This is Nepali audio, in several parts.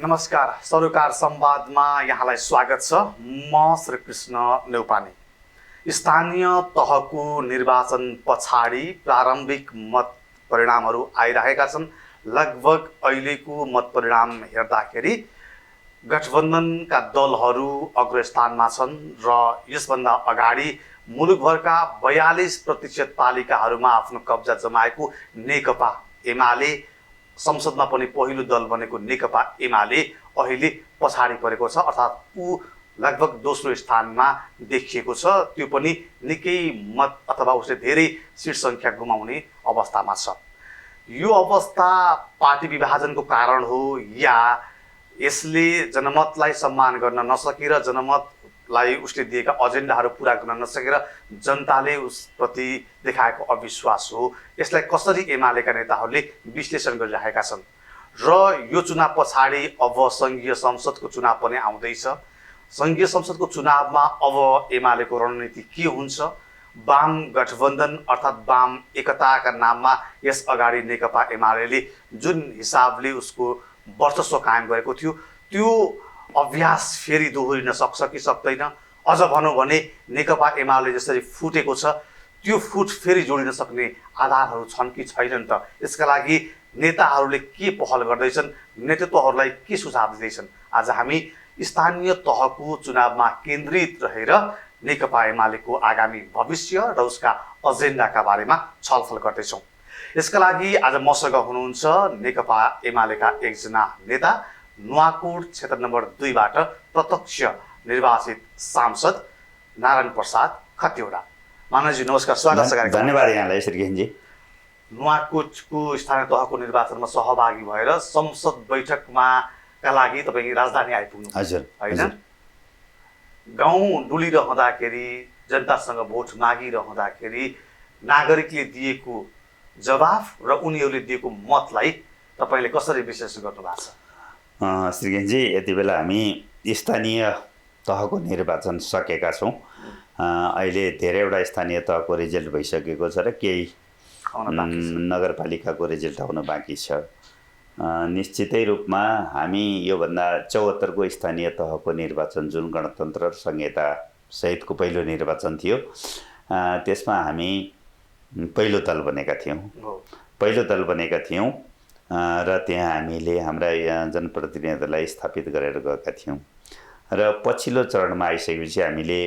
नमस्कार, सरोकार संवादमा यहाँलाई स्वागत छ। म श्रीकृष्ण नेउपाने। स्थानीय तहको निर्वाचन पछाडि प्रारम्भिक मत परिणामहरू आइरहेका छन्। लगभग अहिलेको मत परिणाम हेर्दाखेरि गठबन्धनका दलहरू अग्रस्थानमा छन् र यसभन्दा अगाडि मुलुकभरका 42% पालिकाहरूमा आफ्नो कब्जा जमाएको नेकपा एमाले, संसदमा पनि पहिलो दल बनेको नेकपा एमाले अहिले पछाडि परेको छ, अर्थात् ऊ लगभग दोस्रो स्थानमा देखिएको छ। त्यो पनि निकै मत अथवा उसले धेरै सिट सङ्ख्या गुमाउने अवस्थामा छ। यो अवस्था पार्टी विभाजनको कारण हो या यसले जनमतलाई सम्मान गर्न नसकेर, जनमतलाई उसले दिएका एजेन्डाहरू पुरा गर्न नसकेर जनताले उसप्रति देखाएको अविश्वास हो? यसलाई कसरी एमालेका नेताहरूले विश्लेषण गरिरहेका छन्? र यो चुनाव पछाडि अब सङ्घीय संसदको चुनाव पनि आउँदैछ। सङ्घीय संसदको चुनावमा अब एमालेको रणनीति के हुन्छ? वाम गठबन्धन अर्थात् वाम एकताका नाममा यस अगाडि नेकपा एमाले जुन हिसाबले उसको वर्चस्व कायम गरेको थियो, त्यो अभ्यास फेरि दोहोरिन सक्छ कि सक्दैन? अझ भनौँ भने नेकपा एमाले जसरी फुटेको छ, त्यो फुट फेरि जोडिन सक्ने आधारहरू छन् कि छैनन् त? यसका लागि नेताहरूले के पहल गर्दैछन्? नेतृत्वहरूलाई के सुझाव दिँदैछन्? आज हामी स्थानीय तहको चुनावमा केन्द्रित रहेर नेकपा एमालेको आगामी भविष्य र उसका एजेन्डाका बारेमा छलफल गर्दैछौँ। यसका लागि आज मसँग हुनुहुन्छ नेकपा एमालेका एकजना नेता, नुवाकोट क्षेत्र नम्बर 2बाट प्रत्यक्ष निर्वाचित सांसद नारायण प्रसाद खतिवडा। मानवजी नमस्कार, स्वागत छ। धन्यवाद यहाँलाई श्रीकृष्णजी। नुवाकोटको स्थानीय तहको निर्वाचनमा सहभागी भएर संसद बैठकमा का लागि तपाईँ राजधानी आइपुग्नु होइन? गाउँ डुलिरहँदाखेरि, जनतासँग भोट मागिरहँदाखेरि नागरिकले दिएको जवाफ र उनीहरूले दिएको मतलाई तपाईँले कसरी विश्लेषण गर्नुभएको छ? श्रीकृष्णजी, यति बेला हामी स्थानीय तहको निर्वाचन सकेका छौँ। अहिले धेरैवटा स्थानीय तहको रिजल्ट भइसकेको छ र केही नगरपालिकाको रिजल्ट आउन बाँकी छ। निश्चितै रूपमा हामी योभन्दा 74को स्थानीय तहको निर्वाचन जुन गणतन्त्र र संहिता सहितको पहिलो निर्वाचन थियो, त्यसमा हामी पहिलो दल बनेका थियौँ र त्यहाँ हामीले हाम्रा जनप्रतिनिधिहरूलाई स्थापित गरेर गएका थियौँ। र पछिल्लो चरणमा आइसकेपछि हामीले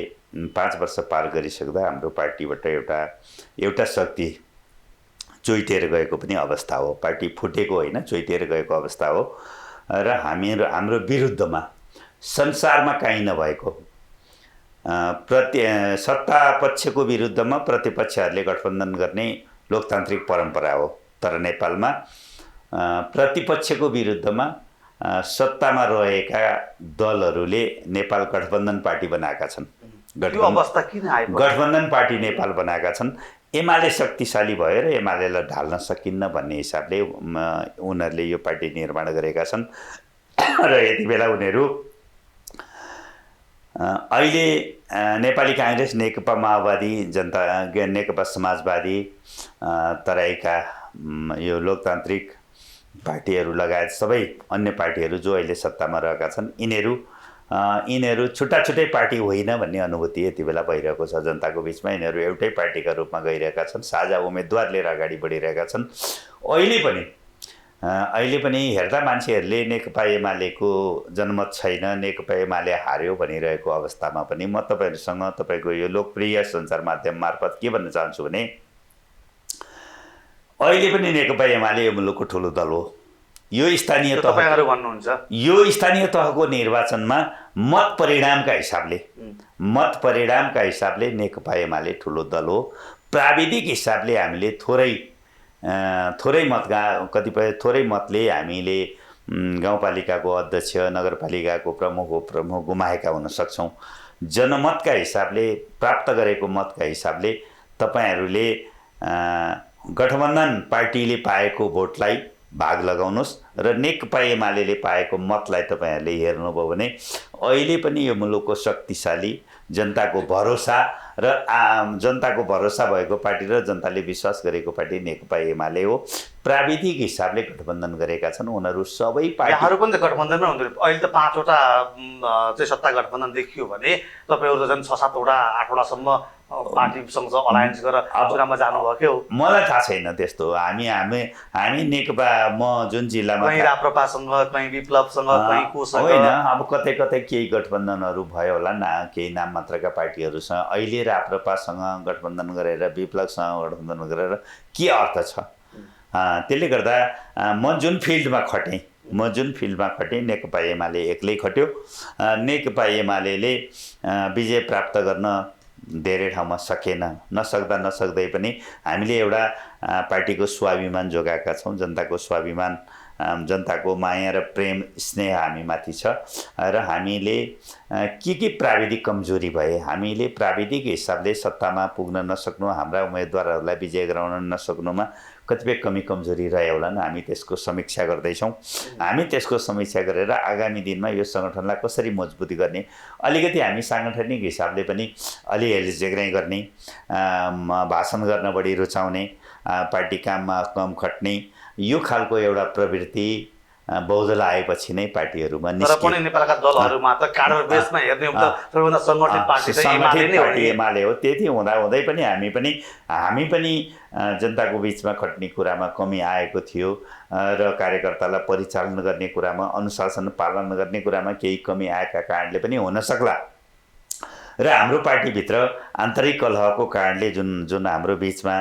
5 वर्ष पार गरिसक्दा हाम्रो पार्टीबाट एउटा शक्ति चोइटेर गएको पनि अवस्था हो। पार्टी फुटेको होइन, चोइटेर गएको अवस्था हो। र हाम्रो विरुद्धमा संसारमा काहीँ नभएको सत्ता पक्षको विरुद्धमा प्रतिपक्षहरूले गठबन्धन गर्ने लोकतान्त्रिक परम्परा हो। तर नेपालमा प्रतिपक्षको विरुद्धमा सत्तामा रहेका दलहरूले नेपाल गठबन्धन पार्टी बनाएका छन्। गठबन्धन पार्टी नेपाल बनाएका छन्। एमाले शक्तिशाली भएर एमालेलाई ढाल्न सकिन्न भन्ने हिसाबले उनीहरूले यो पार्टी निर्माण गरेका छन्। र यति बेला उनीहरू अहिले नेपाली काङ्ग्रेस, नेकपा माओवादी, नेकपा समाजवादी, तराईका यो लोकतान्त्रिक पार्टीहरू लगायत सबै अन्य पार्टीहरू जो अहिले सत्तामा रहेका छन्, यिनीहरू छुट्टा छुट्टै पार्टी होइन भन्ने अनुभूति यति बेला भइरहेको छ जनताको बिचमा। यिनीहरू एउटै पार्टीका रूपमा गइरहेका छन्, साझा उम्मेदवार लिएर अगाडि बढिरहेका छन्। अहिले पनि हेर्दा मान्छेहरूले नेकपा एमालेको जनमत छैन, नेकपा एमाले हार्यो भनिरहेको अवस्थामा पनि म तपाईँहरूसँग तपाईँको यो लोकप्रिय सञ्चार माध्यम मार्फत के भन्न चाहन्छु भने अहिले पनि नेकपा एमाले यो मुलुकको ठुलो दल हो। यो स्थानीय तहको निर्वाचनमा मत परिणामका हिसाबले नेकपा एमाले ठुलो दल हो। प्राविधिक हिसाबले हामीले थोरै मतले हामीले गाउँपालिकाको अध्यक्ष, नगरपालिकाको प्रमुख गुमाएका हुन सक्छौँ। जनमतका हिसाबले, प्राप्त गरेको मतका हिसाबले तपाईँहरूले गठबन्धन पार्टीले पाएको भोटलाई भाग लगाउनुहोस् र नेकपा एमाले पाएको मतलाई तपाईँहरूले हेर्नुभयो भने अहिले पनि यो मुलुकको शक्तिशाली जनताको भरोसा र जनताको भरोसा भएको पार्टी र जनताले विश्वास गरेको पार्टी नेकपा एमाले हो। प्राविधिक हिसाबले गठबन्धन गरेका छन् उनीहरू सबै पार्टी। यहाँहरू पनि त गठबन्धनमै हुनुहुन्थ्यो। अहिले त 5वटा चाहिँ सत्ता गठबन्धन देखियो भने तपाईँहरू त झन् 6-7वटा 8वटासम्म पार्टीसँग अलायन्स गरेर चुनावमा जानुभयो के हो? मलाई थाहा छैन त्यस्तो। हामी नेकपा म जुन जिल्लामा कहीँ राप्रपासँग, कहीँ विप्लवसँग, कहीँ कोसँग होइन, अब कतै कतै केही गठबन्धनहरू भयो होला केही नाम मात्रका पार्टीहरूसँग। अहिले राप्रपासँग गठबन्धन गरेर विप्लवसँग गठबन्धन गरेर के अर्थ छ? त्यसले गर्दा म जुन फिल्डमा खटेँ नेकपा एमाले एक्लै खट्यो। नेकपा एमाले विजय प्राप्त गर्न धेरै ठाउँमा सकेन। नसक्दै पनि हामीले एउटा पार्टीको स्वाभिमान जोगाएका छौँ। जनताको स्वाभिमान, जनताको माया र प्रेम स्नेह हामीमाथि छ र हामीले के प्राविधिक कमजोरी भए, हामीले प्राविधिक हिसाबले सत्तामा पुग्न नसक्नु, हाम्रा उम्मेदवारहरूलाई विजय गराउन नसक्नुमा कतिपय कमी कमजोरी रहे होलान्। हामी त्यसको समीक्षा गर्दैछौँ। हामी त्यसको समीक्षा गरेर आगामी दिनमा यो सङ्गठनलाई कसरी मजबुती गर्ने, अलिकति हामी साङ्गठनिक हिसाबले पनि अलि जेग्राइ गर्ने, भाषण गर्न बढी रुचाउने, पार्टी काममा कम खट्ने, यो खालको एउटा प्रवृत्ति बहुदल आएपछि नै पार्टीहरूमा निस्कियो। तर पनि नेपालका दलहरूमा त काडर बेसमा हेर्ने हो त सबैभन्दा सङ्गठित पार्टी चाहिँ एमाले हो। त्यति हुँदै पनि हामी पनि जनताको बिचमा खट्ने कुरामा कमी आएको थियो र कार्यकर्तालाई परिचालन गर्ने कुरामा, अनुशासन पालन गर्ने कुरामा केही कमी आएका कारणले पनि हुन सक्ला र हाम्रो पार्टीभित्र आन्तरिक कलहको कारणले जुन हाम्रो बिचमा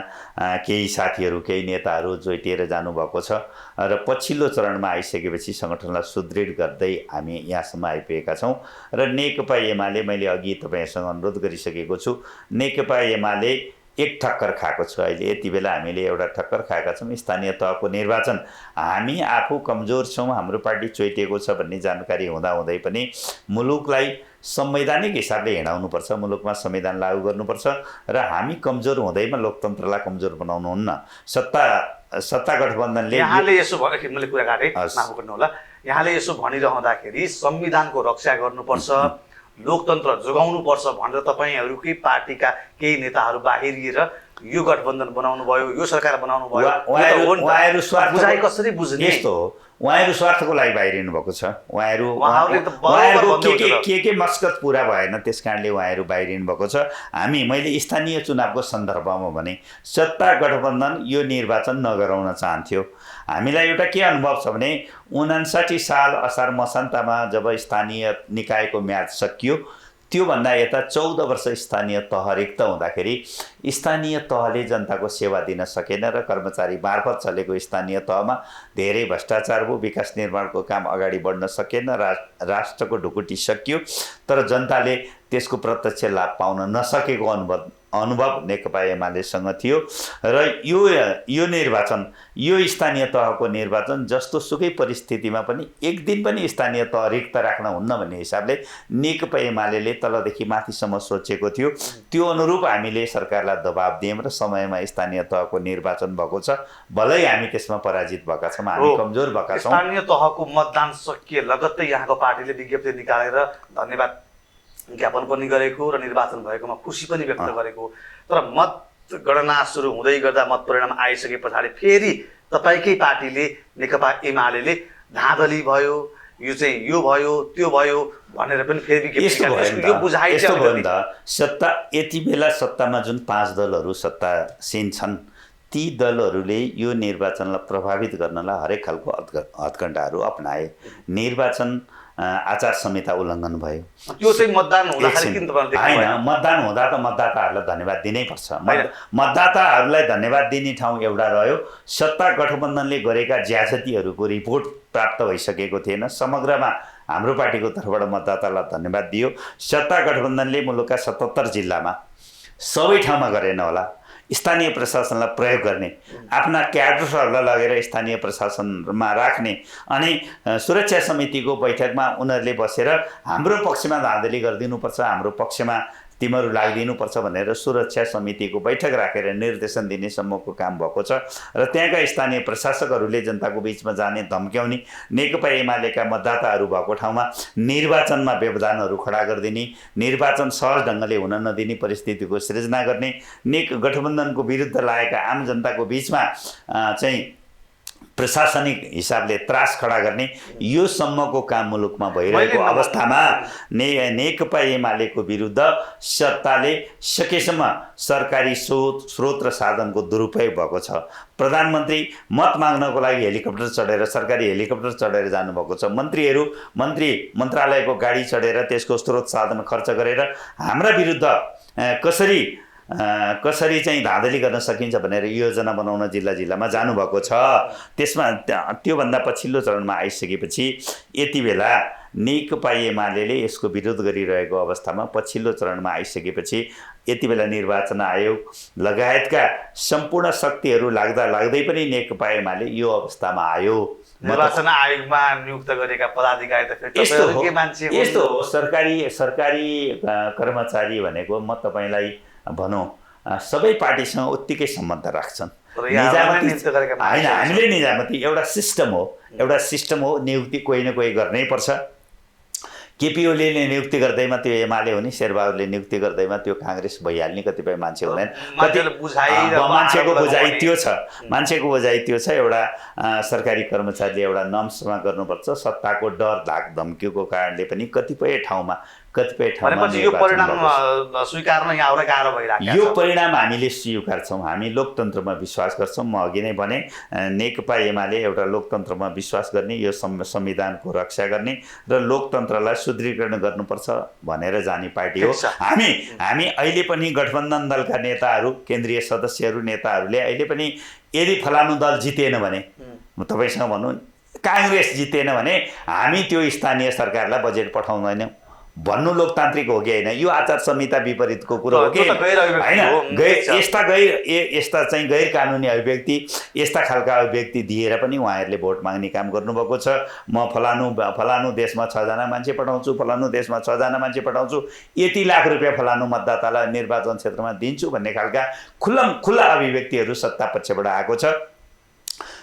केही साथीहरू, केही नेताहरू जोइटिएर जानुभएको छ र पछिल्लो चरणमा आइसकेपछि सङ्गठनलाई सुदृढ गर्दै हामी यहाँसम्म आइपुगेका छौँ। र नेकपा एमाले, मैले अघि तपाईँहरूसँग अनुरोध गरिसकेको छु, नेकपा एमाले एक ठक्कर खाएको छ। अहिले यति बेला हामीले एउटा ठक्कर खाएका छौँ, स्थानीय तहको निर्वाचन। हामी आफू कमजोर छौँ, हाम्रो पार्टी चोइटिएको छ भन्ने जानकारी हुँदाहुँदै पनि मुलुकलाई संवैधानिक हिसाबले हिँडाउनुपर्छ, मुलुकमा संविधान लागू गर्नुपर्छ र हामी कमजोर हुँदैमा लोकतन्त्रलाई कमजोर बनाउनुहुन्न। सत्ता गठबन्धनले यहाँले यसो भन्दाखेरि मैले कुरा काटेँ, माफ गर्नु होला, यहाँले यसो भनिरहँदाखेरि संविधानको रक्षा गर्नुपर्छ, लोकतन्त्र जोगाउनुपर्छ भनेर तपाईँहरूकै पार्टीका केही नेताहरू बाहिरिएर यो गठबन्धन बनाउनु भयो, यो सरकार बनाउनु भयो। उहाँहरू स्वार्थ बुझाइ कसरी बुझ्ने? यस्तो हो, उहाँहरू स्वार्थको लागि बाहिरिनु भएको छ। उहाँहरू के मस्कत पुरा भएन, त्यस कारणले उहाँहरू बाहिरिनु भएको छ। मैले स्थानीय चुनावको सन्दर्भमा भने सत्ता गठबन्धन यो निर्वाचन नगराउन चाहन्थ्यो। हामीलाई एउटा के अनुभव छ भने 59 साल असार मसान्तमा जब स्थानीय निकायको म्याद सकियो, त्योभन्दा यता 14 वर्ष स्थानीय तह रिक्त हुँदाखेरि स्थानीय तहले जनताको सेवा दिन सकेन र कर्मचारी मार्फत चलेको स्थानीय तहमा धेरै भ्रष्टाचार भयो, विकास निर्माणको काम अगाडि बढ्न सकेन, राष्ट्रको ढुकुटी सकियो। तर जनताले त्यसको प्रत्यक्ष लाभ पाउन नसकेको अनुभव नेकपा एमालेसँग थियो र यो निर्वाचन, यो स्थानीय तहको निर्वाचन जस्तो सुकै परिस्थितिमा पनि एक दिन पनि स्थानीय तह रिक्त राख्न हुन्न भन्ने हिसाबले नेकपा एमाले तलदेखि माथिसम्म सोचेको थियो। त्यो अनुरूप हामीले सरकारलाई दबाब दियौँ र समयमा स्थानीय तहको निर्वाचन भएको छ। भलै हामी त्यसमा पराजित भएका छौँ, हामी कमजोर भएका छौँ। स्थानीय तहको मतदान सकिए लगत्तै यहाँको पार्टीले विज्ञप्ति निकालेर धन्यवाद ज्ञापन पनि गरेको र निर्वाचन भएकोमा खुसी पनि व्यक्त गरेको। तर मतगणना सुरु हुँदै गर्दा, मत परिणाम आइसके पछाडि फेरि तपाईँकै पार्टीले, नेकपा एमाले धाँधली भयो, यो भयो त्यो भयो भनेर पनि फेरि यो बुझाइ यस्तो भयो नि त। सत्ता यति बेला सत्तामा जुन 5 दलहरू सत्तासीन छन्, ती दलहरूले यो निर्वाचनलाई प्रभावित गर्नलाई हरेक खालको हत्कण्डाहरू अपनाए। निर्वाचन आचार संहिता उल्लङ्घन भयो। त्यो चाहिँ मतदान हुँदाखेरि किन तपाईहरुले हैन, मतदान हुँदा त मतदाताहरूलाई धन्यवाद दिनै पर्छ। मतदाताहरूलाई धन्यवाद दिने ठाउँ एउटा रह्यो, सत्ता गठबन्धनले गरेका ज्यादतीहरूको रिपोर्ट प्राप्त भइसकेको थिएन। समग्रमा हाम्रो पार्टीको तर्फबाट मतदातालाई धन्यवाद दियो। सत्ता गठबन्धनले मुलुकका 77 जिल्लामा सबै ठाउँमा गरेन होला, स्थानीय प्रशासनलाई प्रयोग गर्ने, आफ्ना क्याडरहरूलाई लगेर स्थानीय प्रशासनमा राख्ने, अनि सुरक्षा समितिको बैठकमा उनीहरूले बसेर हाम्रो पक्षमा धाँधली गरिदिनुपर्छ, हाम्रो पक्षमा तिमीहरू लाग्दिनुपर्छ भनेर सुरक्षा समितिको बैठक राखेर निर्देशन दिनेसम्मको काम भएको छ र त्यहाँका स्थानीय प्रशासकहरूले जनताको बिचमा जाने धम्क्याउने, नेकपा एमालेका मतदाताहरू भएको ठाउँमा निर्वाचनमा व्यवधानहरू खडा गरिदिने, निर्वाचन सहज ढङ्गले हुन नदिने परिस्थितिको सृजना गर्ने, गठबन्धनको विरुद्ध लागेका आम जनताको बिचमा चाहिँ प्रशासनिक हिसाबले त्रास खडा गर्ने, यो सम्मको काम मुलुकमा भइरहेको अवस्थामा नेकपा एमालेको विरुद्ध सत्ताले सकेसम्म सरकारी स्रोत र साधनको दुरुपयोग भएको छ। प्रधानमन्त्री मत माग्नको लागि हेलिकप्टर चढेर, सरकारी हेलिकप्टर चढेर जानुभएको छ। मन्त्रालयको गाडी चढेर त्यसको स्रोत साधन खर्च गरेर हाम्रा विरुद्ध कसरी चाहिँ धाँधली गर्न सकिन्छ भनेर योजना बनाउन जिल्लामा जानुभएको छ। त्यसमा त्योभन्दा पछिल्लो चरणमा आइसकेपछि यति बेला नेकपा एमालेले यसको विरोध गरिरहेको अवस्थामा पछिल्लो चरणमा आइसकेपछि यति बेला निर्वाचन आयोग लगायतका सम्पूर्ण शक्तिहरू लाग्दै पनि नेकपा एमाले यो अवस्थामा आयो। निर्वाचन आयोगमा नियुक्त गरेका पदाधिकारी त फेरि यस्तो हो। सरकारी कर्मचारी भनेको म तपाईँलाई भनौँ सबै पार्टीसँग उत्तिकै सम्बन्ध राख्छन्। होइन, हामीले निजामती एउटा सिस्टम हो। नियुक्ति कोही न कोही गर्नै पर्छ। केपी ओलीले नियुक्ति गर्दैमा त्यो एमाले हुने, शेरबहादुरले नियुक्ति गर्दैमा त्यो काङ्ग्रेस भइहाल्ने कतिपय मान्छे हुँदैन। मान्छेको बुझाइ त्यो छ। एउटा सरकारी कर्मचारीले एउटा नम्समा गर्नुपर्छ। सत्ताको डर धाक धम्कीको कारणले पनि कतिपय ठाउँमा यो परिणाम स्वीकार्न यहाँलाई गाह्रो भइरहेको छ। यो परिणाम हामीले स्वीकार्छौँ। हामी लोकतन्त्रमा विश्वास गर्छौँ। म अघि नै भने नेकपा एमाले एउटा लोकतन्त्रमा विश्वास गर्ने, यो संविधानको रक्षा गर्ने र लोकतन्त्रलाई सुदृढीकरण गर्नुपर्छ भनेर जाने पार्टी हो। हामी अहिले पनि गठबन्धन दलका नेताहरू, केन्द्रीय सदस्यहरू, नेताहरूले अहिले पनि यदि फलानु दल जितेन भने, म तपाईँसँग भनौँ काङ्ग्रेस जितेन भने हामी त्यो स्थानीय सरकारलाई बजेट पठाउँदैनौँ भन्नु लोकतान्त्रिक हो कि होइन? यो आचार संहिता विपरीतको कुरो हो कि होइन? यस्ता चाहिँ गैर कानुनी अभिव्यक्ति, यस्ता खालका अभिव्यक्ति दिएर पनि उहाँहरूले भोट माग्ने काम गर्नुभएको छ। म फलानु देशमा 6 जना मान्छे पठाउँछु, फलानु देशमा 6 जना मान्छे पठाउँछु, यति लाख रुपियाँ फलानु मतदातालाई निर्वाचन क्षेत्रमा दिन्छु भन्ने खालका खुल्ला अभिव्यक्तिहरू सत्ता पक्षबाट आएको छ।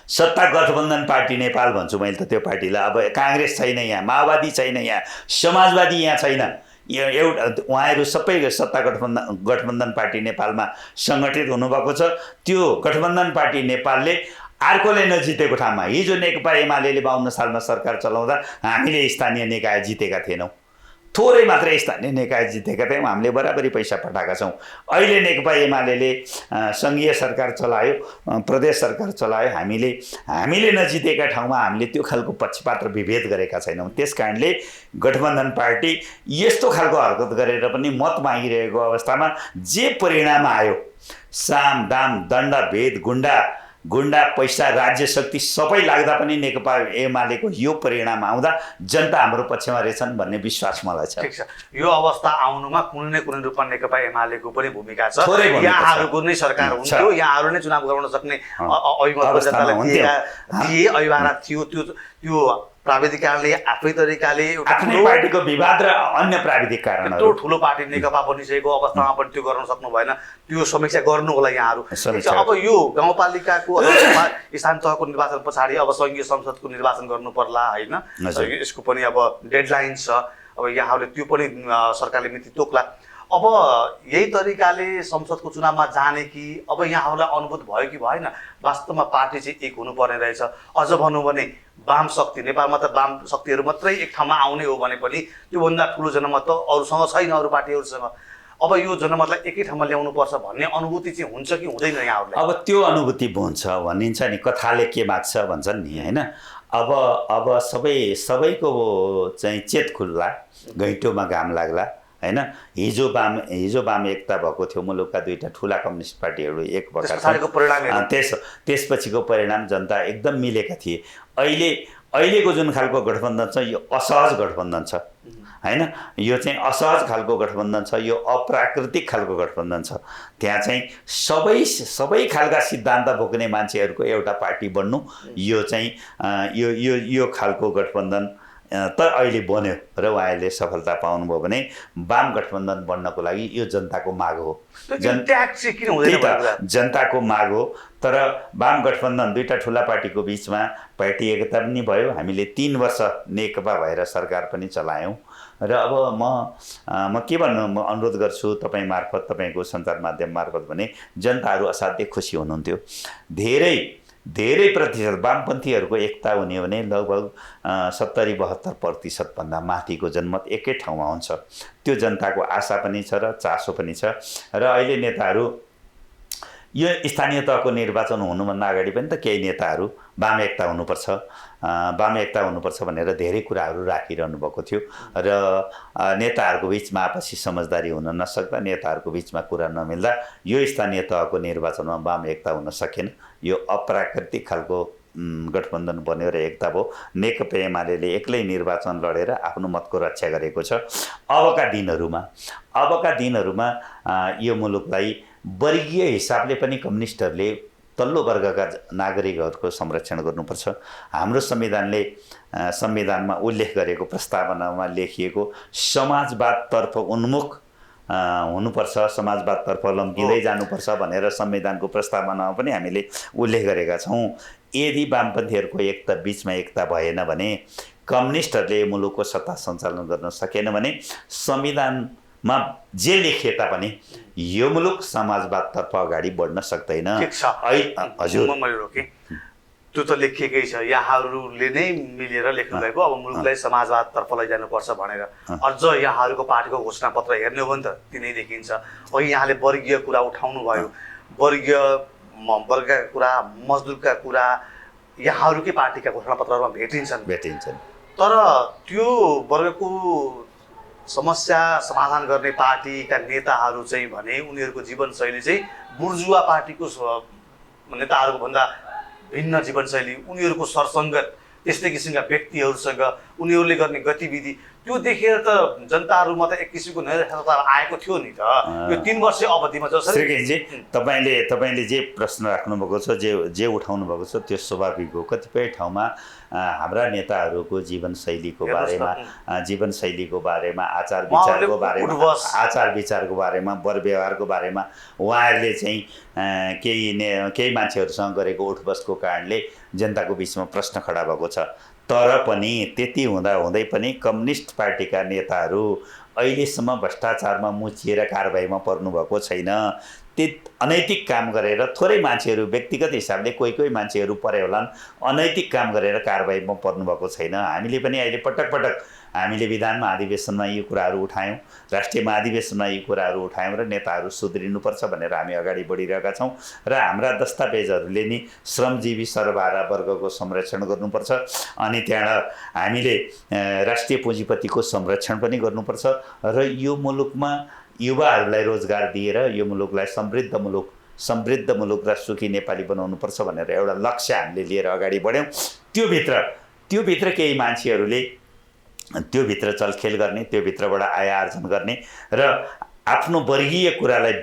सत्ता गठबन्धन पार्टी नेपाल भन्छु मैले त त्यो पार्टीलाई। अब काङ्ग्रेस छैन यहाँ, माओवादी छैन यहाँ, समाजवादी यहाँ छैन। एउटा उहाँहरू सबै सत्ता गठबन्धन पार्टी नेपालमा सङ्गठित हुनुभएको छ। त्यो गठबन्धन पार्टी नेपालले अर्कोले नजितेको ठाउँमा, हिजो नेकपा एमाले 52 सालमा सरकार चलाउँदा हामीले स्थानीय निकाय जितेका थिएनौँ। थोरै मात्रै स्थानीय निकाय जितेका थियौँ। हामीले बराबरी पैसा पठाएका छौँ। अहिले नेकपा एमाले सङ्घीय सरकार चलायो, प्रदेश सरकार चलायो। हामीले नजितेका ठाउँमा हामीले त्यो खालको पक्षपात र विभेद गरेका छैनौँ। त्यस कारणले गठबन्धन पार्टी यस्तो खालको हरकत गरेर पनि मत मागिरहेको अवस्थामा जे परिणाम आयो, साम दाम दण्ड भेद गुण्डा पैसा राज्य शक्ति सबै लाग्दा पनि नेकपा एमालेको यो परिणाम आउँदा जनता हाम्रो पक्षमा रहेछन् भन्ने विश्वास मलाई छ। ठिक छ। यो अवस्था आउनुमा कुनै न कुनै रूपमा नेकपा एमालेको पनि भूमिका छ। यहाँहरूको नै सरकार हुन्थ्यो, यहाँहरू नै चुनाव गराउन सक्ने अभिभावक थियो। त्यो प्राविधिक कारणले आफ्नै तरिकाले आफ्नै पार्टीको विवाद र अन्य प्राविधिक कारणहरू, यत्रो ठुलो पार्टी नेकपा बनिसकेको अवस्थामा पनि त्यो गर्न सक्नु भएन। त्यो समीक्षा गर्नु होला यहाँहरू। अब यो गाउँपालिकाको अथवा स्थानीय तहको निर्वाचन पछाडि अब सङ्घीय संसदको निर्वाचन गर्नु पर्ला होइन? यसको पनि अब डेडलाइन छ। अब यहाँहरूले त्यो पनि सरकारले मिति तोक्ला। अब यही तरिकाले संसदको चुनावमा जाने कि अब यहाँहरूलाई अनुभूत भयो कि भएन? वास्तवमा पार्टी चाहिँ एक हुनुपर्ने रहेछ। अझ भनौँ भने वाम शक्ति, नेपालमा त वाम शक्तिहरू मात्रै एक ठाउँमा आउने हो भने पनि त्योभन्दा ठुलो जनमत त अरूसँग छैन, अरू पार्टीहरूसँग। अब यो जनमतलाई एकै ठाउँमा ल्याउनुपर्छ भन्ने अनुभूति चाहिँ हुन्छ कि हुँदैन यहाँहरूलाई? अब त्यो अनुभूति हुन्छ भनिन्छ नि, कथाले के माग्छ भन्छन् नि होइन? अब सबैको चाहिँ चेत खुल्ला, घैँटोमा घाम लाग्ला होइन? हिजो वाम एकता भएको थियो। मुलुकका दुईटा ठुला कम्युनिस्ट पार्टीहरू एक भएका, त्यसपछिको परिणाम जनता एकदम मिलेका थिए। अहिलेको जुन खालको गठबन्धन छ यो असहज गठबन्धन छ होइन? यो चाहिँ असहज खालको गठबन्धन छ, यो अप्राकृतिक खालको गठबन्धन छ। त्यहाँ चाहिँ सबै खालका सिद्धान्त बोक्ने मान्छेहरूको एउटा पार्टी बन्नु, यो चाहिँ यो खालको गठबन्धन तर अहिले बन्यो र उहाँहरूले सफलता पाउनुभयो भने वाम गठबन्धन बन्नको लागि यो जनताको माग हो। ट्याग चाहिँ किन हुँदैन त्यही त जनताको माग हो। तर वाम गठबन्धन दुईटा ठुला पार्टीको बिचमा पार्टी एकता पनि भयो। हामीले 3 वर्ष नेकपा भएर सरकार पनि चलायौँ र अब म के भन्नु म अनुरोध गर्छु तपाईँ मार्फत, तपाईँको सञ्चार माध्यम मार्फत भने जनताहरू असाध्यै खुसी हुनुहुन्थ्यो। धेरै प्रतिशत वामपन्थीहरूको एकता हुने हो भने लगभग 70-72% भन्दा माथिको जनमत एकै ठाउँमा हुन्छ। त्यो जनताको आशा पनि छ र चासो पनि छ। र अहिले नेताहरू यो स्थानीय तहको निर्वाचन हुनुभन्दा अगाडि पनि त केही नेताहरू वाम एकता हुनुपर्छ भनेर धेरै कुराहरू राखिरहनु भएको थियो र नेताहरूको बिचमा आपसी समझदारी हुन नसक्दा, नेताहरूको बिचमा कुरा नमिल्दा यो स्थानीय तहको निर्वाचनमा वाम एकता हुन सकेन। यो अप्राकृतिक खालको गठबन्धन बन्यो र एकता भयो। नेकपा एमाले एक्लै निर्वाचन लडेर आफ्नो मतको रक्षा गरेको छ। अबका दिनहरूमा यो मुलुकलाई वर्गीय हिसाबले पनि कम्युनिस्टहरूले तल्लो वर्गका नागरिकहरूको संरक्षण गर्नुपर्छ। हाम्रो संविधानमा उल्लेख गरेको प्रस्तावनामा लेखिएको समाजवादतर्फ उन्मुख हुनुपर्छ, समाजवादतर्फ लम्किँदै जानुपर्छ भनेर संविधानको प्रस्तावनामा पनि हामीले उल्लेख गरेका छौँ। यदि वामपन्थीहरूको बिचमा एकता भएन भने, कम्युनिस्टहरूले मुलुकको सत्ता सञ्चालन गर्न सकेन भने, संविधानमा जे लेखिए तापनि यो मुलुक समाजवादतर्फ अगाडि बढ्न सक्दैन। हजुर त्यो त लेखिएकै छ, यहाँहरूले नै मिलेर लेख्नु भएको। अब मुलुकलाई समाजवादतर्फ लैजानुपर्छ भनेर अझ यहाँहरूको पार्टीको घोषणापत्र हेर्ने हो भने त तिनै देखिन्छ। अघि यहाँले वर्गीय कुरा उठाउनु भयो, वर्गका कुरा, मजदुरका कुरा यहाँहरूकै पार्टीका घोषणापत्रहरूमा भेटिन्छन्। तर त्यो वर्गको समस्या समाधान गर्ने पार्टीका नेताहरू चाहिँ भने उनीहरूको जीवनशैली चाहिँ बुर्जुवा पार्टीको नेताहरूको भन्दा भिन्न जीवनशैली, उनीहरूको सरसङ्गत त्यस्तै किसिमका व्यक्तिहरूसँग उनीहरूले गर्ने गतिविधि, त्यो देखेर त जनताहरूमा त एक किसिमको नैराश्यता आएको थियो नि त यो 3 वर्षीय अवधिमा। श्रीकेशजी, तपाईँले जे प्रश्न राख्नुभएको छ, जे उठाउनु भएको छ त्यो स्वाभाविक हो। कतिपय ठाउँमा हाम्रा नेताहरूको जीवनशैलीको बारेमा, आचार विचारको बारेमा, वर व्यवहारको बारेमा उहाँहरूले चाहिँ केही मान्छेहरूसँग गरेको उठबसको कारणले जनताको बिचमा प्रश्न खडा भएको छ। तर पनि त्यति हुँदै पनि कम्युनिस्ट पार्टीका नेताहरू अहिलेसम्म भ्रष्टाचारमा मुछिएर कारबाहीमा पर्नुभएको छैन। अनैतिक काम गरेर थोरै मान्छेहरू व्यक्तिगत हिसाबले कोही मान्छेहरू परे होलान्, अनैतिक काम गरेर कारबाहीमा पर्नुभएको छैन। हामीले पनि अहिले पटक हामीले विधानमा अधिवेशनमा यी कुराहरू उठायौँ, राष्ट्रिय महाधिवेशनमा यी कुराहरू उठायौँ र नेताहरू सुध्रिनुपर्छ भनेर हामी अगाडि बढिरहेका छौँ। र हाम्रा दस्तावेजहरूले नि श्रमजीवी सर्वहारा वर्गको संरक्षण गर्नुपर्छ, अनि त्यहाँबाट हामीले राष्ट्रिय पुँजीपतिको संरक्षण पनि गर्नुपर्छ र यो मुलुकमा युवाहरूलाई रोजगार दिएर यो मुलुकलाई समृद्ध मुलुक र सुखी नेपाली बनाउनुपर्छ भनेर एउटा लक्ष्य हामीले लिएर अगाडि बढ्यौँ। त्योभित्र केही मान्छेहरूले त्योभित्र चलखेल गर्ने, त्योभित्रबाट आय आर्जन गर्ने र आफ्नो वर्गीय कुरालाई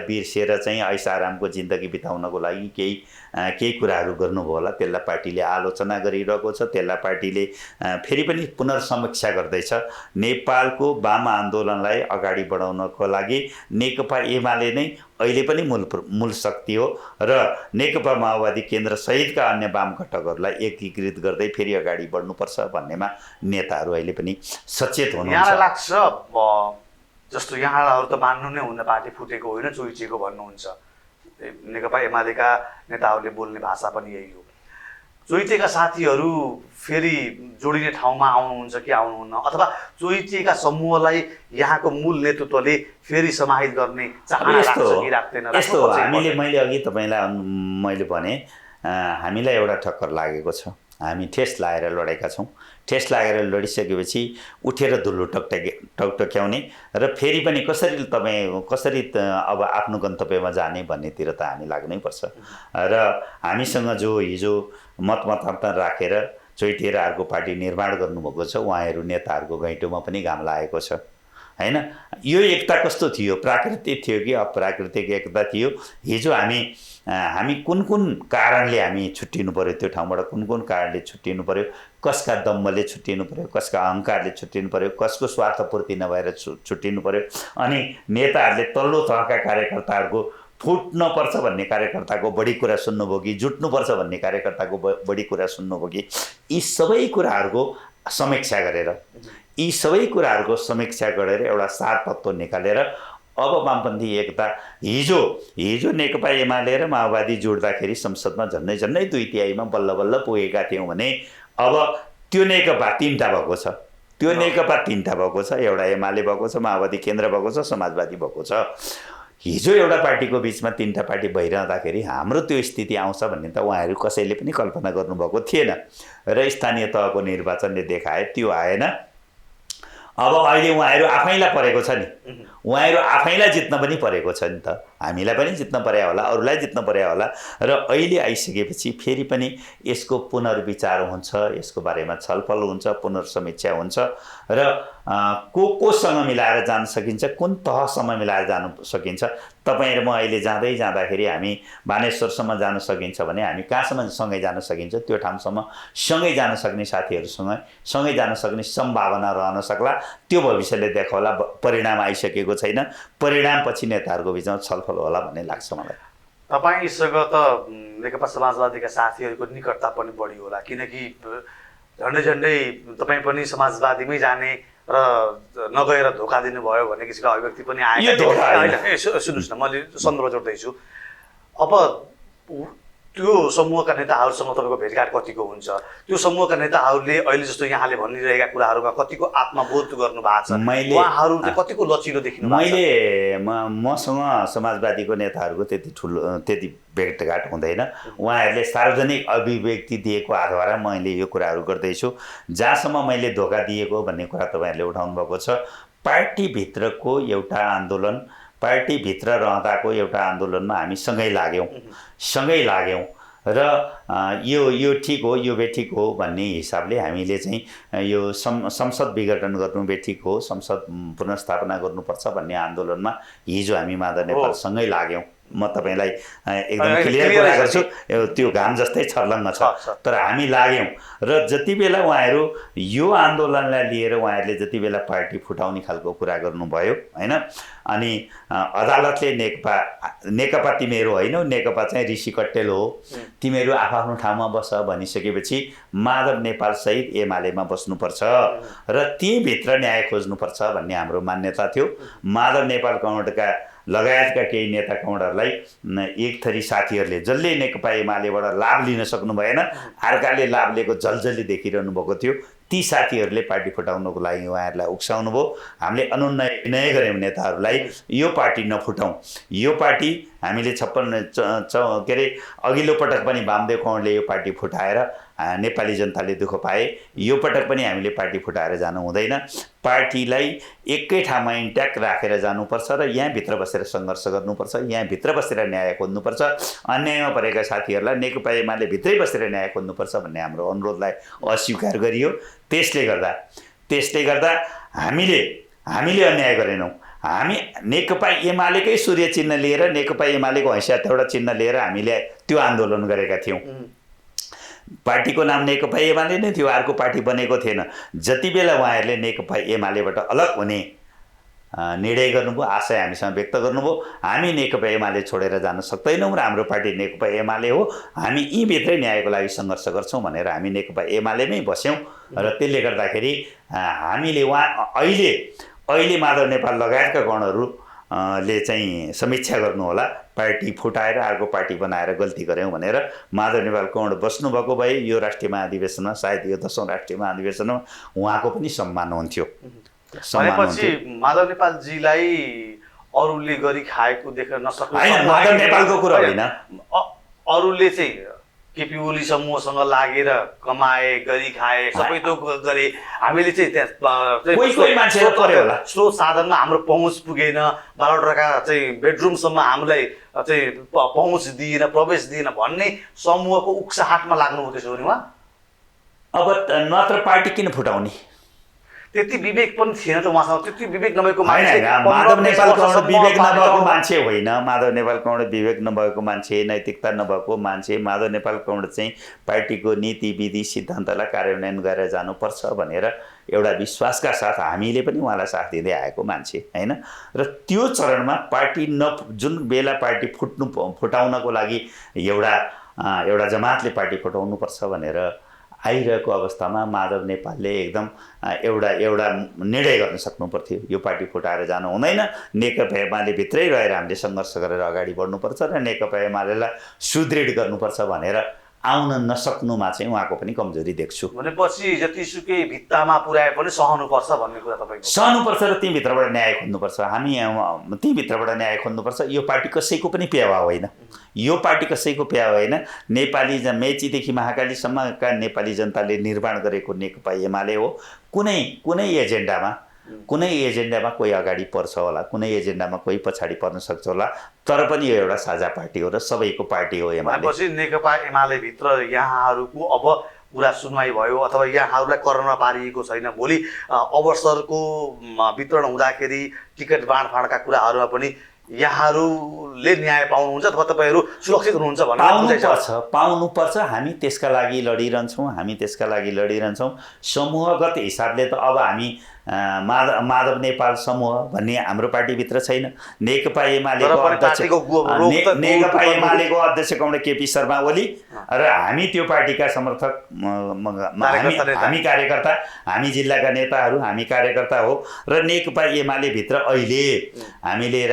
बिर्सिएर चाहिँ ऐसा आरामको जिन्दगी बिताउनको लागि केही कुराहरू गर्नुभयो होला। त्यसलाई पार्टीले आलोचना गरिरहेको छ, त्यसलाई पार्टीले फेरि पनि पुनर्समीक्षा गर्दैछ। नेपालको वाम आन्दोलनलाई अगाडि बढाउनको लागि नेकपा एमाले नै अहिले पनि मूल शक्ति हो र नेकपा माओवादी केन्द्र सहितका अन्य वाम घटकहरूलाई एकीकृत गर्दै फेरि अगाडि बढ्नुपर्छ भन्नेमा नेताहरू अहिले पनि सचेत हुनुहुन्छ। यहाँलाई लाग्छ जस्तो यहाँहरू त मान्नु नै हुन्न पार्टी फुटेको होइन, चोइचिएको भन्नुहुन्छ। नेकपा एमालेका नेताहरूले बोल्ने भाषा पनि यही हो। चोइटिएका साथीहरू फेरि जोडिने ठाउँमा आउनुहुन्छ कि आउनुहुन्न, अथवा चोइटिएका समूहलाई यहाँको मूल नेतृत्वले फेरि समाहित गर्ने चाहना राख्छ कि राख्दैन? यस्तो मैले अघि तपाईँलाई मैले भने हामीलाई एउटा ठक्कर लागेको छ। हामी ठेस लागेर लडेका छौँ। ठेस लागेर लडिसकेपछि उठेर धुलो टकटक्याउने र फेरि पनि कसरी अब आफ्नो गन्तव्यमा जाने भन्नेतिर त हामी लाग्नै पर्छ। र हामीसँग जो हिजो मतमतान्तर राखेर चोइटिएर अर्को पार्टी निर्माण गर्नुभएको छ, उहाँहरू नेताहरूको घैँटोमा पनि घाम लागेको छ हैन। यो एकता कस्तो थियो? प्राकृतिक थियो कि अप्राकृतिक एकता थियो? हिजो हामी हामी कुन कुन कारणले हामी छुट्टिनु पर्यो, त्यो ठाउँबाट कुन कुन कारणले छुट्टिनु पर्यो, कसका दम्बले छुट्टिनु पर्यो, कसका अहङ्कारले छुट्टिनु पर्यो, कसको स्वार्थपूर्ति नभएर छुट्टिनु पर्यो, अनि नेताहरूले तल्लो तहका कार्यकर्ताहरूको फुट्नुपर्छ भन्ने कार्यकर्ताको बढी कुरा सुन्नुभयो कि जुट्नुपर्छ भन्ने कार्यकर्ताको बढी कुरा सुन्नुभयो कि, यी सबै कुराहरूको समीक्षा गरेर एउटा सार तत्त्व निकालेर अब वामपन्थी एकता हिजो नेकपा एमाले र माओवादी जोड्दाखेरि संसदमा झन्डै 2/3 बल्ल बल्ल पुगेका थियौँ भने अब त्यो नेकपा तीनटा भएको छ, एउटा एमाले भएको छ, माओवादी केन्द्र भएको छ, समाजवादी भएको छ। हिजो एउटा पार्टीको बिचमा तीनटा पार्टी भइरहँदाखेरि हाम्रो त्यो स्थिति आउँछ भन्ने त उहाँहरू कसैले पनि कल्पना गर्नुभएको थिएन र स्थानीय तहको निर्वाचनले देखाए त्यो आएन। अब अहिले उहाँहरू आफैलाई परेको छ नि, उहाँहरू आफैलाई जित्न पनि परेको छ नि त, हामीलाई पनि जित्न पर्या होला, अरूलाई जित्न पर्या होला। र अहिले आइसकेपछि फेरि पनि यसको पुनर्विचार हुन्छ, यसको बारेमा छलफल हुन्छ, पुनर्समीक्षा हुन्छ र कोसँग मिलाएर जान सकिन्छ, कुन तहसम्म मिलाएर जान सकिन्छ। तपाईँ र म अहिले जाँदाखेरि हामी बानेश्वरसम्म जान सकिन्छ भने हामी कहाँसम्म सँगै जान सकिन्छ, त्यो ठाउँसम्म सँगै जान सक्ने साथीहरूसँग सँगै जान सक्ने सम्भावना रहन सक्ला। त्यो भविष्यले देखाउला। परिणाम आइसकेको छैन, परिणामपछि नेताहरूको बिचमा छलफल होला भन्ने लाग्छ मलाई। तपाईँसँग त नेकपा समाजवादीका साथीहरूको निकटता पनि बढी होला, किनकि झन्डै तपाईँ पनि समाजवादीमै जाने र नगएर धोका दिनुभयो भन्ने किसिमको अभिव्यक्ति पनि आयो। सुन्नुहोस् न, मैले सन्दर्भ जोड्दैछु। अब त्यो समूहका नेताहरूसँग तपाईँको भेटघाट कतिको हुन्छ, त्यो समूहका नेताहरूले अहिले जस्तो यहाँले भनिरहेका कुराहरूमा कतिको आत्मबोध गर्नु भएको छ, उहाँहरू चाहिँ कतिको लचिलो देखिनु भएको छ? मसँग समाजवादीको नेताहरूको त्यति भेटघाट हुँदैन। उहाँहरूले सार्वजनिक अभिव्यक्ति दिएको आधारमा मैले यो कुराहरू गर्दैछु। जहाँसम्म मैले धोका दिएको भन्ने कुरा तपाईँहरूले उठाउनु भएको छ, पार्टीभित्रको एउटा आन्दोलन, पार्टीभित्र रहँदाको एउटा आन्दोलनमा हामी सँगै लाग्यौँ र यो ठिक हो, यो बेठिक हो भन्ने हिसाबले हामीले चाहिँ यो संसद विघटन गर्नु बेठिक हो, संसद पुनर्स्थापना गर्नुपर्छ भन्ने आन्दोलनमा हिजो हामी माधव नेपाल सँगै लाग्यौँ। म तपाईँलाई एकदम क्लियर कुरा गर्छु, त्यो घाम जस्तै छर्लङ्ग छ, तर हामी लाग्यौँ। र जति बेला उहाँहरू यो आन्दोलनलाई लिएर उहाँहरूले जति बेला पार्टी फुटाउने खालको कुरा गर्नुभयो होइन, अनि अदालतले नेकपा तिमीहरू होइनौ, नेकपा चाहिँ ऋषि कट्टेल हो, तिमीहरू आफ्नो ठाउँमा बस भनिसकेपछि माधव नेपाल सहित एमालेमा बस्नुपर्छ र त्यहीँभित्र न्याय खोज्नुपर्छ भन्ने हाम्रो मान्यता थियो। माधव नेपाल कौडका लगायतका केही नेता कौडहरूलाई एक थरी साथीहरूले जसले नेकपा एमालेबाट लाभ लिन सक्नु भएन, अर्काले लाभ लिएको झल्झली देखिरहनु भएको थियो, ती साथीहरूले पार्टी फुटाउनको लागि उहाँहरूलाई उक्साउनु भयो। हामीले अनुनय गऱ्यौँ नेताहरूलाई, यो पार्टी नफुटाउँ, यो पार्टी हामीले 56 के अरे अघिल्लो पटक पनि वामदेव कौडले यो पार्टी फुटाएर नेपाली जनताले दुःख पाए, यो पटक पनि हामीले पार्टी फुटाएर जानु हुँदैन। पार्टीलाई एकै ठाउँमा इन्ट्याक्ट राखेर जानुपर्छ र यहाँभित्र बसेर सङ्घर्ष गर्नुपर्छ, यहाँभित्र बसेर न्याय खोज्नुपर्छ। अन्यायमा परेका साथीहरूलाई नेकपा एमाले भित्रै बसेर न्याय खोज्नुपर्छ भन्ने हाम्रो अनुरोधलाई अस्वीकार गरियो। त्यसले गर्दा हामीले अन्याय गरेनौँ। हामी नेकपा एमालेकै सूर्य चिन्ह लिएर, नेकपा एमालेको हैसियत एउटा चिन्ह लिएर हामीले त्यो आन्दोलन गरेका थियौँ। पार्टीको नाम नेकपा एमाले नै थियो, अर्को पार्टी बनेको थिएन। जति बेला उहाँहरूले नेकपा एमालेबाट अलग हुने निर्णय गर्नुभयो, आशय हामीसँग व्यक्त गर्नुभयो, हामी नेकपा एमाले छोडेर जान सक्दैनौँ र हाम्रो पार्टी नेकपा एमाले हो, हामी यहीँभित्रै न्यायको लागि सङ्घर्ष गर्छौँ भनेर हामी नेकपा एमालेमै बस्यौँ। र त्यसले गर्दाखेरि हामीले अहिले माधव नेपाल लगायतका गणहरू ले चाहिँ समीक्षा गर्नु होला, पार्टी फुटाएर अर्को पार्टी बनाएर गल्ती गऱ्यौँ भनेर। माधव नेपाल कौड बस्नुभएको भए यो राष्ट्रिय महाधिवेशनमा, सायद यो 10औं राष्ट्रिय महाधिवेशनमा उहाँको पनि सम्मान हुन्थ्यो। भनेपछि माधव नेपालजीलाई अरूले गरी खाएको देख्न नसक्नु होइन, माधव नेपालको कुरा होइन, अरूले चाहिँ केपी ओली समूहसँग लागेर कमाए, गरी खाए, सबै थोक गरे, हामीले चाहिँ त्यहाँ कोही मान्छेले पर्यो होला, स्रोत साधनमा हाम्रो पहुँच पुगेन, बालवटाका चाहिँ बेडरुमसम्म हामीलाई चाहिँ पहुँच दिएन, प्रवेश दिएन भन्ने समूहको उक्साहाटमा लाग्नु हो त्यसो भने उहाँ। अब नत्र पार्टी किन फुटाउने? त्यति विवेक पनि थिएन त उहाँसँग, त्यति विवेक नभएको होइन मान्छे माधव नेपालको एउटा विवेक नभएको पार्टी मान्छे होइन, माधव नेपालको एउटा विवेक नभएको मान्छे, नैतिकता नभएको मान्छे। माधव नेपालको एउटा चाहिँ पार्टीको नीति विधि सिद्धान्तलाई कार्यान्वयन गरेर जानुपर्छ भनेर एउटा विश्वासका साथ हामीले पनि उहाँलाई साथ दिँदै आएको मान्छे होइन। र त्यो चरणमा पार्टी जुन बेला पार्टी फुटाउनको लागि एउटा जमातले पार्टी फुटाउनुपर्छ भनेर आइरहेको अवस्थामा माधव नेपालले एकदम एउटा निर्णय गर्न सक्नु पर्थ्यो, यो पार्टी फुटाएर जानु हुँदैन, नेकपा एमाले भित्रै रहेर हामीले सङ्घर्ष गरेर अगाडि बढ्नुपर्छ र नेकपा एमालेलाई सुदृढ गर्नुपर्छ भनेर आउन नसक्नुमा चाहिँ उहाँको पनि कमजोरी देख्छु। भनेपछि जतिसुकै भित्तामा पुर्याए पनि सहनुपर्छ भन्ने कुरा तपाईँको? सहनुपर्छ र त्यहीँभित्रबाट न्याय खोज्नुपर्छ। हामी त्यहीँभित्रबाट न्याय खोज्नुपर्छ। यो पार्टी कसैको पनि प्यावा होइन, यो पार्टी कसैको प्यावा होइन। नेपाली मेचीदेखि महाकालीसम्मका नेपाली जनताले निर्माण गरेको नेकपा एमाले हो। कुनै एजेन्डामा कोही अगाडि पर्छ होला, कुनै एजेन्डामा कोही पछाडि पर्न सक्छ होला, तर पनि यो एउटा साझा पार्टी हो र सबैको पार्टी हो एमाले। पछि नेकपा एमाले भित्र यहाँहरूको अब कुरा सुनवाई भयो अथवा यहाँहरूलाई करमा पारिएको छैन, भोलि अवसरको वितरण हुँदाखेरि टिकट बाँडफाँडका कुराहरूमा पनि यहाँहरूले न्याय पाउनुहुन्छ अथवा तपाईँहरू सुरक्षित हुनुहुन्छ भन्ने पाउनुपर्छ। हामी त्यसका लागि लडिरहन्छौँ। समूहगत हिसाबले त अब हामी माधव नेपाल समूह भन्ने हाम्रो पार्टीभित्र छैन। नेकपा एमालेको अध्यक्ष कमरेड केपी शर्मा ओली र हामी त्यो पार्टीका समर्थक, हामी कार्यकर्ता, हामी जिल्लाका नेताहरू, हामी कार्यकर्ता हो। र नेकपा एमाले भित्र अहिले हामीले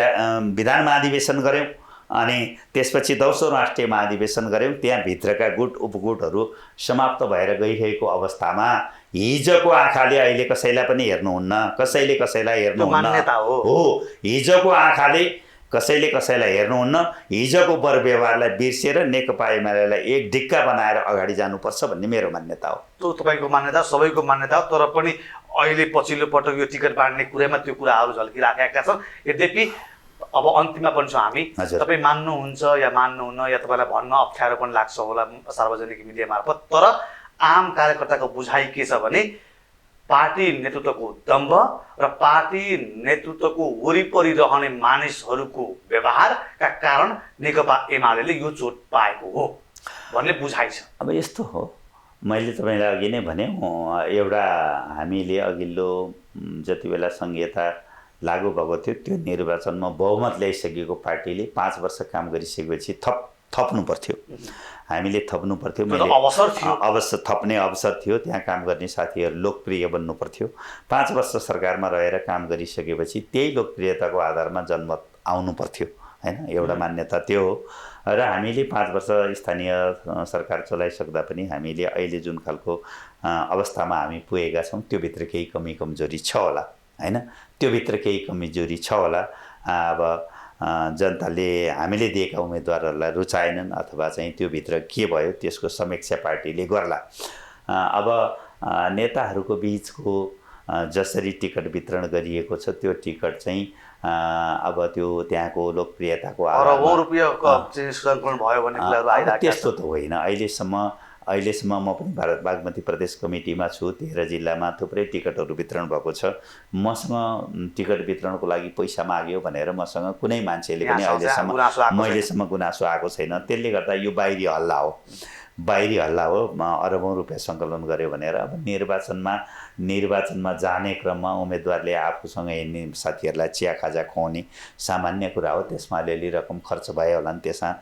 विधान महाधिवेशन गऱ्यौँ अनि त्यसपछि 10औं राष्ट्रिय महाधिवेशन गऱ्यौँ। त्यहाँभित्रका गुट उपगुटहरू समाप्त भएर गइरहेको अवस्थामा हिजोको आँखाले अहिले कसैलाई पनि हेर्नुहुन्न, कसैले कसैलाई हेर्नुहुन्न हो। हिजोको आँखाले कसैले कसैलाई हेर्नुहुन्न। हिजोको वर व्यवहारलाई बिर्सेर नेकपा एमालेलाई एक ढिक्का बनाएर अगाडि जानुपर्छ भन्ने मेरो मान्यता हो। त्यो तपाईँको मान्यता, सबैको मान्यता हो। तर पनि अहिले पछिल्लो पटक यो टिकट बाँड्ने कुरामा त्यो कुराहरू झल्किराखेका छन्। यद्यपि अब अन्तिममा पनि छौँ हामी, तपाईँ मान्नुहुन्छ या मान्नुहुन्न या तपाईँलाई भन्न अप्ठ्यारो पनि लाग्छ होला सार्वजनिक मिडिया मार्फत, तर आम कार्यकर्ताको बुझाइ के छ भने पार्टी नेतृत्वको दम्भ र पार्टी नेतृत्वको वरिपरि रहने मानिसहरूको व्यवहारका कारण नेकपा एमाले यो चोट पाएको हो भन्ने बुझाइ छ। अब यस्तो हो, मैले तपाईँलाई अघि नै भने एउटा हामीले अघिल्लो जति बेला संहिता लागू भएको थियो त्यो निर्वाचनमा बहुमत ल्याइसकेको पार्टीले 5 वर्ष काम गरिसकेपछि थप्नु पर्थ्यो, हामीले थप्नु पर्थ्यो। अवश्य थप्ने अवसर थियो। त्यहाँ काम गर्ने साथीहरू लोकप्रिय बन्नु पर्थ्यो। 5 वर्ष सरकारमा रहेर काम गरिसकेपछि त्यही लोकप्रियताको आधारमा जनमत आउनु पर्थ्यो होइन, एउटा मान्यता त्यो हो। र हामीले 5 वर्ष स्थानीय सरकार चलाइसक्दा पनि हामीले अहिले जुन खालको अवस्थामा हामी पुगेका छौँ त्योभित्र केही कमी कमजोरी छ होला होइन, त्योभित्र केही कमजोरी छ होला। अब जनताले हामीले दिएका उम्मेदवारहरूलाई रुचाएनन् अथवा चाहिँ त्योभित्र के भयो त्यसको समीक्षा पार्टीले गर्ला। अब नेताहरूको बिचको जसरी टिकट वितरण गरिएको छ त्यो टिकट चाहिँ अब त्यो त्यहाँको लोकप्रियताको त्यस्तो त होइन। अहिलेसम्म म पनि भारत बागमती प्रदेश कमिटीमा छु। 13 जिल्लामा थुप्रै टिकटहरू वितरण भएको छ। मसँग टिकट वितरणको लागि पैसा माग्यो भनेर मसँग कुनै मान्छेले पनि अहिलेसम्म गुनासो आएको छैन। त्यसले गर्दा यो बाहिरी हल्ला हो। अरबौं रुपियाँ सङ्कलन गर्यो भनेर अब निर्वाचनमा जाने क्रममा उम्मेदवारले आफूसँग हिँड्ने साथीहरूलाई चिया खाजा खुवाउने सामान्य कुरा हो। त्यसमा अलिअलि रकम खर्च भयो होला नि, त्यसमा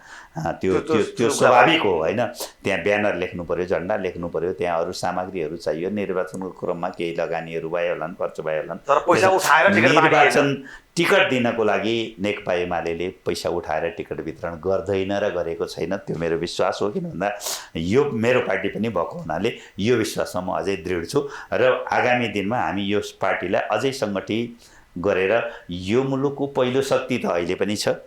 त्यो स्वाभाविक हो होइन। त्यहाँ ब्यानर लेख्नु पर्यो, झन्डा लेख्नु पर्यो, त्यहाँ अरू सामग्रीहरू चाहियो। निर्वाचनको क्रममा केही लगानीहरू भयो होला नि, खर्च भयो होला नि। तर पैसा उठाएर निर्वाचन टिकट दिनको लागि नेकपा एमाले पैसा उठाएर टिकट वितरण गर्दैन र गरेको छैन, त्यो मेरो विश्वास हो। किन भन्दा यो मेरो पार्टी पनि भएको हुनाले यो विश्वासमा म अझै दृढ छु र आगामी दिनमा हामी यो पार्टीलाई अझै सङ्गठित गरेर यो मुलुकको पहिलो शक्ति त अहिले पनि छ,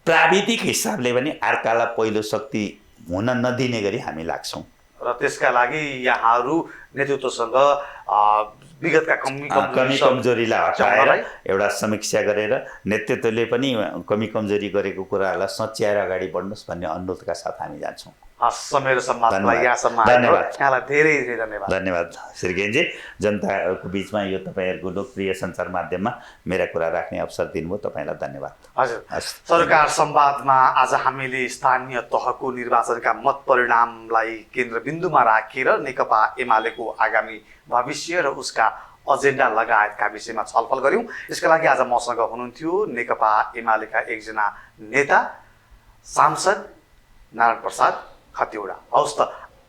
प्राविधिक हिसाबले पनि अर्कालाई पहिलो शक्ति हुन नदिने गरी हामी लाग्छौँ। र त्यसका लागि यहाँहरू नेतृत्वसँग विगतका कमी कमजोरीलाई हटाएर एउटा समीक्षा गरेर नेतृत्वले पनि कमी कमजोरी गरेको कुराहरूलाई सच्याएर अगाडि बढ्नुहोस् भन्ने अनुरोधका साथ हामी जान्छौँ। हस् समय र सम्मानलाई धन्यवाद। यहाँसम्म धन्यवाद। आएको यहाँलाई धेरै धेरै धन्यवाद। धन्यवाद श्रीकेनजी, जनताको बिचमा यो तपाईँहरूको लोकप्रिय सञ्चार माध्यममा मेरा कुरा राख्ने अवसर दिनुभयो, तपाईँलाई धन्यवाद। हजुर, हस्। सरकार संवादमा आज हामीले स्थानीय तहको निर्वाचनका मत परिणामलाई केन्द्रबिन्दुमा राखेर नेकपा एमालेको आगामी भविष्य र उसका एजेन्डा लगायतका विषयमा छलफल गऱ्यौँ। यसका लागि आज मसँग हुनुहुन्थ्यो नेकपा एमालेका एकजना नेता सांसद नारायण प्रसाद खतिवडा। हवस् त,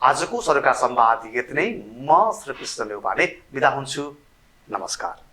आजको सरकार संवाद यति नै। म श्रीकृष्ण नेउपाने बिदा हुन्छु। नमस्कार।